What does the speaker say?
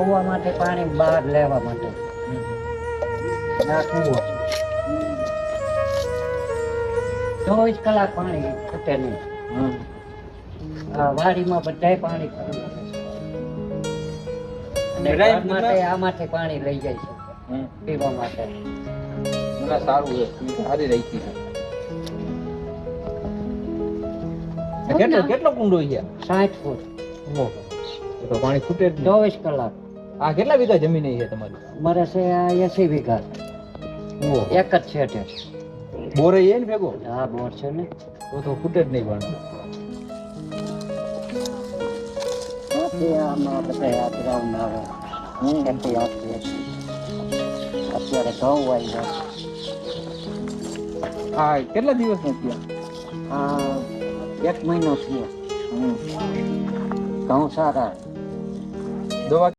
કૂવા માંથી પાણી બહાર લેવા માટે આ કૂવો 24 કલાક પાણી ખૂટે નહીં. આ વાડીમાં બધાય પાણી ભરેલું છે. અને ઘર માટે આમાંથી પાણી લઈ જાય છે પીવા માટે. સારું છે, સારી રહી છે. કેટલો કુંડો છે? 60 ફૂટ. તો પાણી ખૂટે જ નહીં. 24 કલાક. આ કેટલા વીઘા જમીન છે તમારી? મારે છે આ 80 વીઘા. એક જ છે તે. બોર એ ને ભેગો? હા, બોર છે ને. તો ખૂટે જ નહીં પાણી. આમાં બધા આ ગ્રાઉન્ડ આવે. ખેતી આપીએ છીએ. અત્યારે ઘઉં વાઈ જાય. હા, કેટલા દિવસ નો થયા? આ 1 મહિનો થયો. ઘઉં સારા. દવા